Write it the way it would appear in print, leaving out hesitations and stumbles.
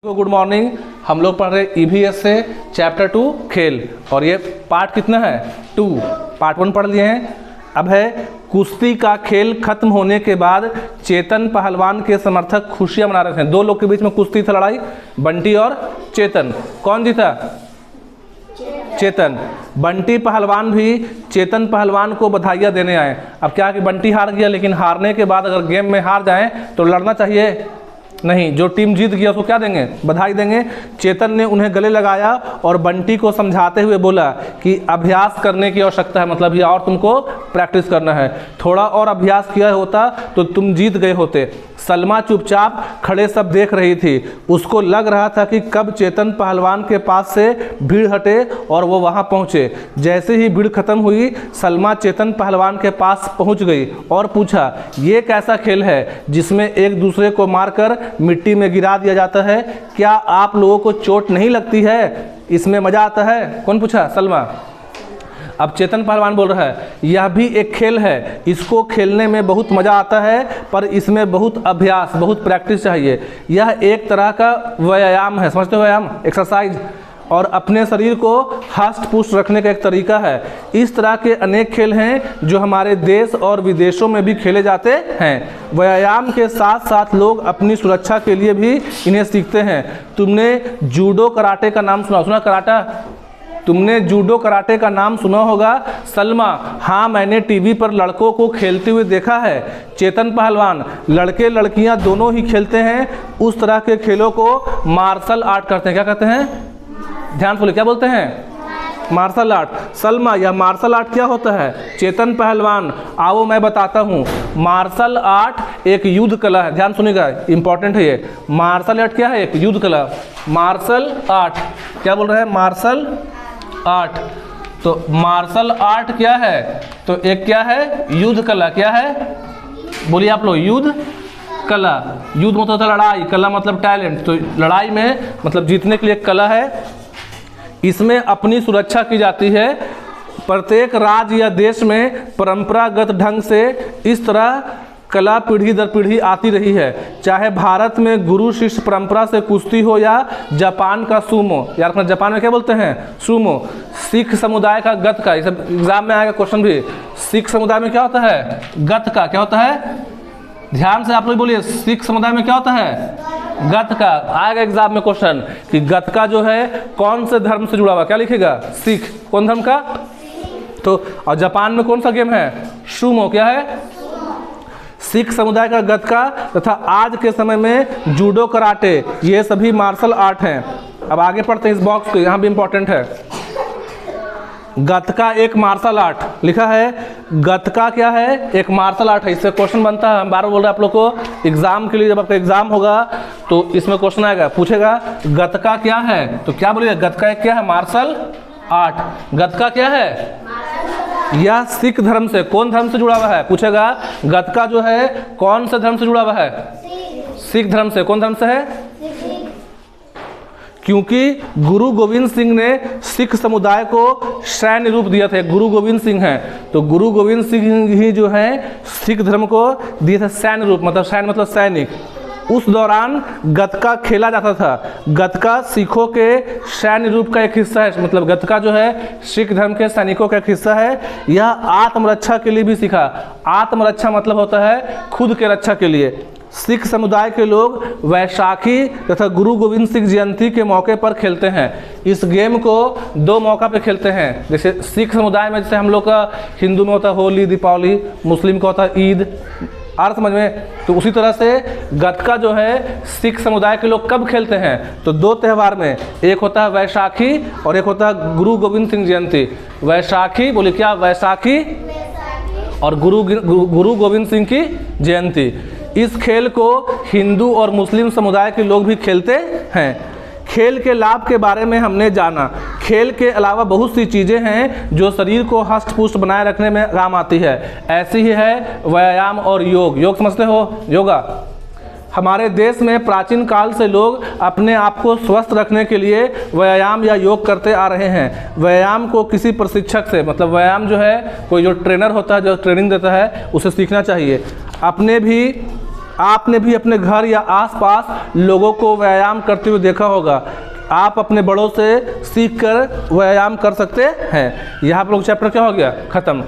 Good morning. हम लोग पढ़ रहे ईवीएस से चैप्टर 2 खेल, और ये पार्ट कितना है 2। पार्ट 1 पढ़ लिए हैं। अब है कुश्ती का खेल खत्म होने के बाद चेतन पहलवान के समर्थक खुशियां मना रहे थे। दो लोग के बीच में कुश्ती था, लड़ाई, बंटी और चेतन। कौन जीता? चेतन। बंटी पहलवान भी चेतन पहलवान को बधाइयाँ देने आए। अब क्या कि बंटी हार गया, लेकिन हारने के बाद अगर गेम में हार जाएं तो लड़ना चाहिए नहीं। जो टीम जीत गया उसको क्या देंगे? बधाई देंगे। चेतन ने उन्हें गले लगाया और बंटी को समझाते हुए बोला कि अभ्यास करने की आवश्यकता है, मतलब ये और तुमको प्रैक्टिस करना है। थोड़ा और अभ्यास किया होता तो तुम जीत गए होते। सलमा चुपचाप खड़े सब देख रही थी। उसको लग रहा था कि कब चेतन पहलवान के पास से भीड़ हटे और वो वहाँ पहुँचे। जैसे ही भीड़ खत्म हुई, सलमा चेतन पहलवान के पास पहुँच गई और पूछा, ये कैसा खेल है जिसमें एक दूसरे को मारकर मिट्टी में गिरा दिया जाता है? क्या आप लोगों को चोट नहीं लगती है? इसमें मजा आता है? कौन पूछा? सलमा। अब चेतन पहलवान बोल रहा है, यह भी एक खेल है, इसको खेलने में बहुत मज़ा आता है, पर इसमें बहुत अभ्यास, बहुत प्रैक्टिस चाहिए। यह एक तरह का व्यायाम है, समझते हो? व्यायाम, एक्सरसाइज, और अपने शरीर को हष्ट पुष्ट रखने का एक तरीका है। इस तरह के अनेक खेल हैं जो हमारे देश और विदेशों में भी खेले जाते हैं। व्यायाम के साथ साथ लोग अपनी सुरक्षा के लिए भी इन्हें सीखते हैं। तुमने जूडो कराटे का नाम सुना कराटा? तुमने जूडो कराटे का नाम सुना होगा। सलमा, हाँ, मैंने टीवी पर लड़कों को खेलते हुए देखा है। चेतन पहलवान, लड़के लड़कियां दोनों ही खेलते हैं। उस तरह के खेलों को मार्शल आर्ट कहते हैं। क्या कहते हैं? ध्यान से बोलिए, क्या बोलते हैं? Martial art. सलमा, यह मार्शल आर्ट क्या होता है? चेतन पहलवान, आओ मैं बताता हूँ। मार्शल आर्ट एक युद्ध कला है। ध्यान सुनिएगा, इंपॉर्टेंट है ये। मार्शल आर्ट क्या है? एक युद्ध कला। मार्शल आर्ट क्या बोल रहे हैं? Martial art. तो मार्शल आर्ट क्या है? तो एक क्या है? युद्ध कला। क्या है? बोलिए आप लोग। युद्ध कला। युद्ध मतलब होता है लड़ाई, कला मतलब टैलेंट। तो लड़ाई में मतलब जीतने के लिए कला है। इसमें अपनी सुरक्षा की जाती है। प्रत्येक राज्य या देश में परंपरागत ढंग से इस तरह कला पीढ़ी दर पीढ़ी आती रही है। चाहे भारत में गुरु शिष्य परंपरा से कुश्ती हो या जापान का सूमो। यार जापान में क्या बोलते हैं? सूमो। सिख समुदाय का गतका, ये सब एग्जाम में आएगा क्वेश्चन भी। सिख समुदाय में क्या होता है? गतका। क्या होता है? ध्यान से आप लोग बोलिए, सिख समुदाय में क्या होता है? गतका। आएगा एग्जाम में क्वेश्चन कि गतका जो है कौन से धर्म से जुड़ा हुआ? क्या लिखेगा? सिख। कौन धर्म का? तो और जापान में कौन सा गेम है? सूमो। क्या है? सिख समुदाय का गतका तथा आज के समय में जूडो कराटे, ये सभी मार्शल आर्ट हैं। अब आगे पढ़ते हैं इस बॉक्स को, यहाँ भी इंपॉर्टेंट है। गतका एक मार्शल आर्ट लिखा है। गतका क्या है? एक मार्शल आर्ट है। इससे क्वेश्चन बनता है। हम बार बार बोल रहे हैं आप लोग को, एग्जाम के लिए जब आपका एग्जाम होगा तो इसमें क्वेश्चन आएगा, पूछेगा गतका क्या है? तो क्या बोलिए? गतका एक क्या है? Martial art. गतका क्या है? यह सिख धर्म से, कौन धर्म से जुड़ा हुआ है? पूछेगा। गतका जो है कौन से धर्म से जुड़ा हुआ है? सिख धर्म से। कौन धर्म से है? क्योंकि गुरु गोविंद सिंह ने सिख समुदाय को सैन्य रूप दिया था। गुरु गोविंद सिंह हैं, तो गुरु गोविंद सिंह ही जो है सिख धर्म को दिए थे सैन्य रूप, मतलब सैन्य मतलब सैनिक। उस दौरान गतका खेला जाता था। गतका सिखों के सैन्य रूप का एक हिस्सा है, मतलब गतका जो है सिख धर्म के सैनिकों का एक हिस्सा है। यह आत्मरक्षा के लिए भी सीखा। आत्मरक्षा मतलब होता है खुद के रक्षा के लिए। सिख समुदाय के लोग वैशाखी तथा गुरु गोविंद सिंह जयंती के मौके पर खेलते हैं। इस गेम को दो मौका पे खेलते हैं। जैसे सिख समुदाय में, जैसे हम लोग का हिंदू में होता है होली, दीपावली, मुस्लिम का होता है ईद। अर्थ समझ में? तो उसी तरह से गतका जो है सिख समुदाय के लोग कब खेलते हैं? तो दो त्यौहार में, एक होता है वैशाखी और एक होता है गुरु गोविंद सिंह जयंती। वैशाखी, बोले क्या? वैशाखी। और गुरु गोविंद सिंह की जयंती। इस खेल को हिंदू और मुस्लिम समुदाय के लोग भी खेलते हैं। खेल के लाभ के बारे में हमने जाना। खेल के अलावा बहुत सी चीज़ें हैं जो शरीर को हष्ट पुष्ट बनाए रखने में काम आती है। ऐसी ही है व्यायाम और योग। योग समझते हो? योगा। हमारे देश में प्राचीन काल से लोग अपने आप को स्वस्थ रखने के लिए व्यायाम या योग करते आ रहे हैं। व्यायाम को किसी प्रशिक्षक से, मतलब व्यायाम जो है कोई जो ट्रेनर होता है जो ट्रेनिंग देता है, उसे सीखना चाहिए। आपने भी अपने घर या आसपास लोगों को व्यायाम करते हुए देखा होगा। आप अपने बड़ों से सीखकर व्यायाम कर सकते हैं। यहाँ पर लोग चैप्टर क्या हो गया, खत्म।